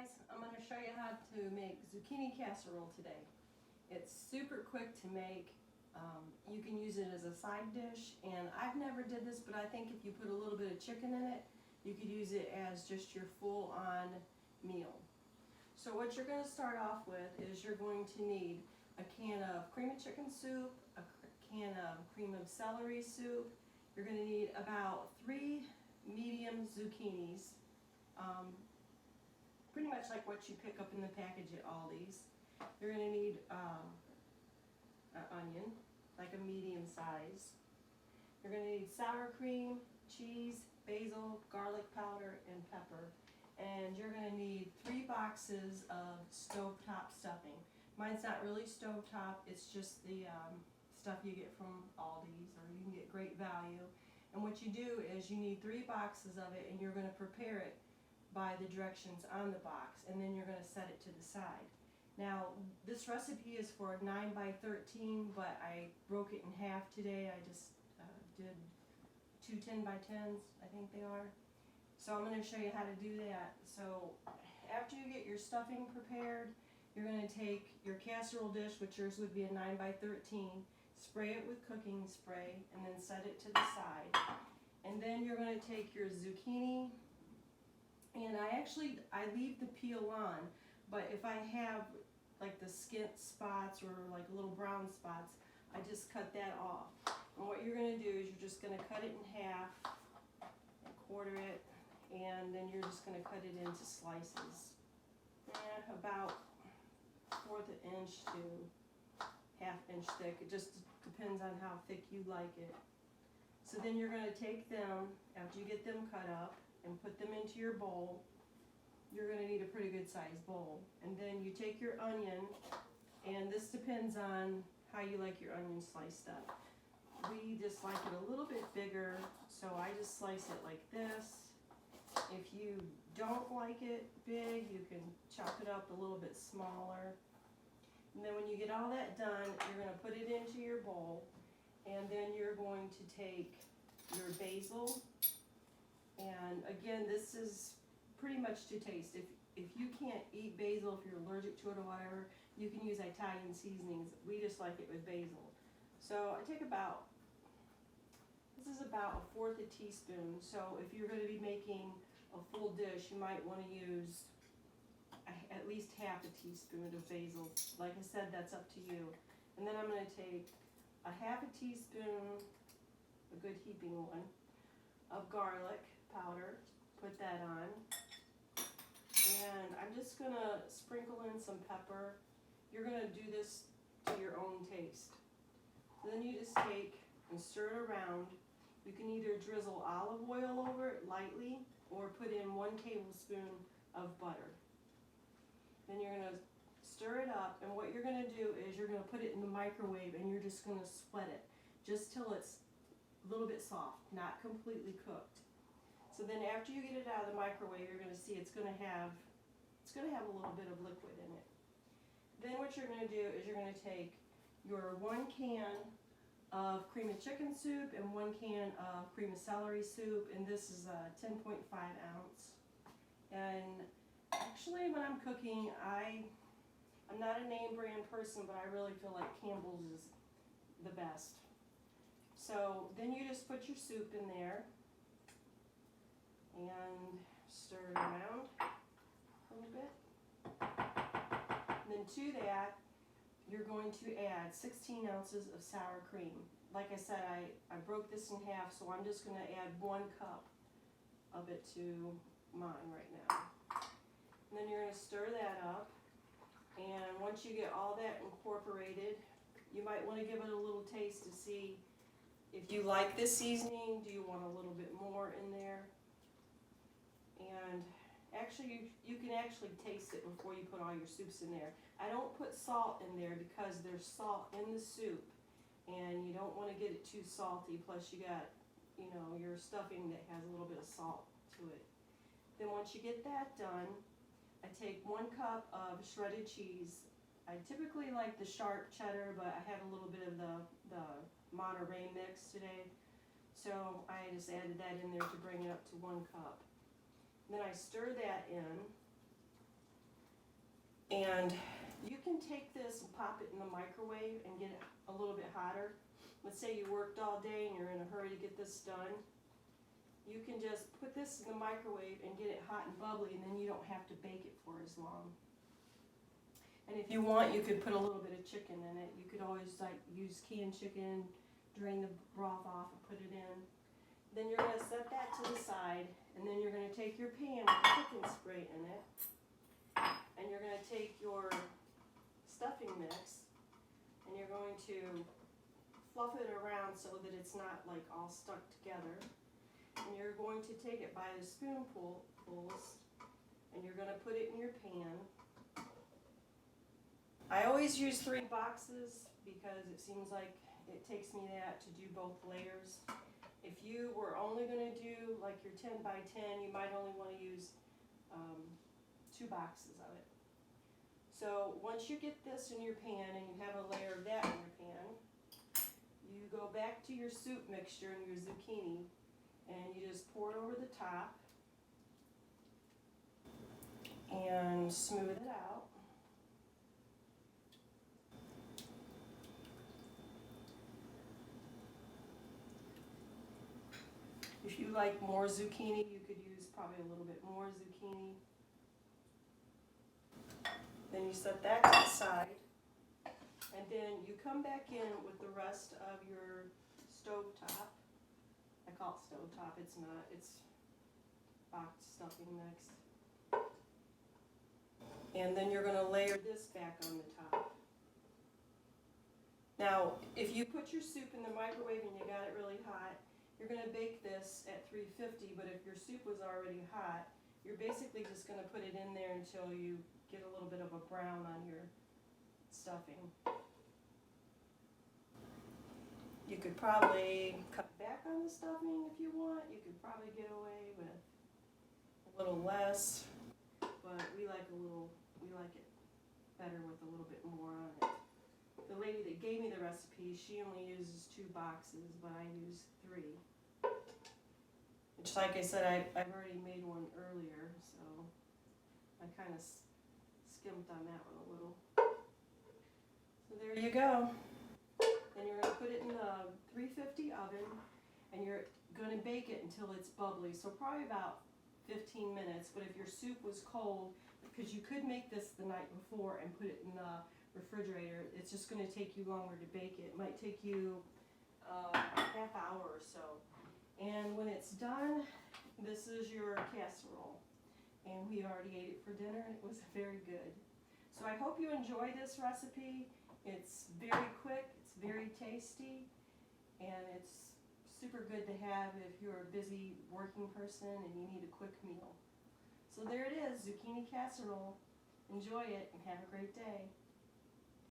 guys, I'm going to show you how to make zucchini casserole today. It's super quick to make. You can use it as a side dish, and I've never did this, but I think if you put a little bit of chicken in it, you could use it as just your full-on meal. So what you're going to start off with is you're going to need a can of cream of chicken soup, a can of cream of celery soup. You're going to need about 3 medium zucchinis. Pretty much like what you pick up in the package at Aldi's. You're going to need an onion, like a medium size. You're going to need sour cream, cheese, basil, garlic powder, and pepper. And you're going to need 3 boxes of stovetop stuffing. Mine's not really stovetop, it's just the stuff you get from Aldi's, or you can get Great Value. And what you do is you need 3 boxes of it, and you're going to prepare it by the directions on the box, and then you're going to set it to the side. Now this recipe is for 9 by 13, but I broke it in half today. I just did 2 10 by 10s, I think they are. So I'm going to show you how to do that. So after you get your stuffing prepared, you're going to take your casserole dish, which yours would be a 9 by 13, spray it with cooking spray, and then set it to the side. And then you're going to take your zucchini, and I leave the peel on, but if I have like the skin spots or like little brown spots, I just cut that off. And what you're going to do is you're just going to cut it in half and quarter it, and then you're just going to cut it into slices. About 1/4 inch to 1/2 inch thick. It just depends on how thick you like it. So then you're going to take them, after you get them cut up, and put them into your bowl. You're going to need a pretty good sized bowl. And then you take your onion, and this depends on how you like your onion sliced up. We just like it a little bit bigger, so I just slice it like this. If you don't like it big, you can chop it up a little bit smaller. And then when you get all that done, you're going to put it into your bowl, and then you're going to take your basil. And again, this is pretty much to taste. If you can't eat basil, if you're allergic to it or whatever, you can use Italian seasonings. We just like it with basil. So I take this is about 1/4 teaspoon. So if you're going to be making a full dish, you might want to use at least 1/2 teaspoon of basil. Like I said, that's up to you. And then I'm going to take a 1/2 teaspoon, a good heaping one, of garlic powder, put that on, and I'm just going to sprinkle in some pepper. You're going to do this to your own taste. So then you just take and stir it around. You can either drizzle olive oil over it lightly, or put in 1 tablespoon of butter. Then you're going to stir it up, and what you're going to do is you're going to put it in the microwave, and you're just going to sweat it just till it's a little bit soft, not completely cooked. So then after you get it out of the microwave, you're going to see it's going to have a little bit of liquid in it. Then what you're going to do is you're going to take your 1 can of cream of chicken soup and 1 can of cream of celery soup, and this is a 10.5 ounce. And actually when I'm cooking, I'm not a name brand person, but I really feel like Campbell's is the best. So then you just put your soup in there and stir it around a little bit. And then to that, you're going to add 16 ounces of sour cream. Like I said, I broke this in half, so I'm just going to add 1 cup of it to mine right now. And then you're going to stir that up. And once you get all that incorporated, you might want to give it a little taste to see if you like this seasoning. Do you want a little bit more in there? And actually, you can actually taste it before you put all your soups in there. I don't put salt in there because there's salt in the soup, and you don't want to get it too salty. Plus you got, your stuffing that has a little bit of salt to it. Then once you get that done, I take 1 cup of shredded cheese. I typically like the sharp cheddar, but I had a little bit of the Monterey mix today, so I just added that in there to bring it up to 1 cup. Then I stir that in, And you can take this and pop it in the microwave and get it a little bit hotter. Let's say you worked all day and you're in a hurry to get this done. You can just put this in the microwave and get it hot and bubbly, and then you don't have to bake it for as long. And if you want, you could put a little bit of chicken in it. You could always like use canned chicken, drain the broth off and put it in. Then you're gonna set that to the side, and then you're gonna take your pan with the cooking spray in it, and you're gonna take your stuffing mix, and you're going to fluff it around so that it's not like all stuck together. And you're going to take it by the spoonfuls, and you're going to put it in your pan. I always use 3 boxes because it seems like it takes me that to do both layers. If you were only going to do like your 10 by 10, you might only want to use 2 boxes of it. So once you get this in your pan and you have a layer of that in your pan, you go back to your soup mixture and your zucchini, and you just pour it over the top and smooth it out. If you like more zucchini, you could use probably a little bit more zucchini. Then you set that to the side, and then you come back in with the rest of your stovetop. I call it stovetop, it's not, it's boxed stuffing mix. And then you're going to layer this back on the top. Now, if you put your soup in the microwave and you got it really hot, you're going to bake this at 350, but if your soup was already hot, you're basically just going to put it in there until you get a little bit of a brown on your stuffing. You could probably cut back on the stuffing if you want. You could probably get away with a little less, but we like it better with a little bit more on it. The lady that gave me the recipe, she only uses 2 boxes, but I use 3. Which, like I said, I've already made one earlier, so I kind of skimped on that one a little. So there you go. Then you're going to put it in the 350 oven, and you're going to bake it until it's bubbly, so probably about 15 minutes. But if your soup was cold, because you could make this the night before and put it in the refrigerator, it's just going to take you longer to bake it. It might take you a half hour or so. And when it's done, this is your casserole. And we already ate it for dinner, and it was very good. So I hope you enjoy this recipe. It's very quick, it's very tasty, and it's super good to have if you're a busy working person and you need a quick meal. So there it is, zucchini casserole. Enjoy it and have a great day.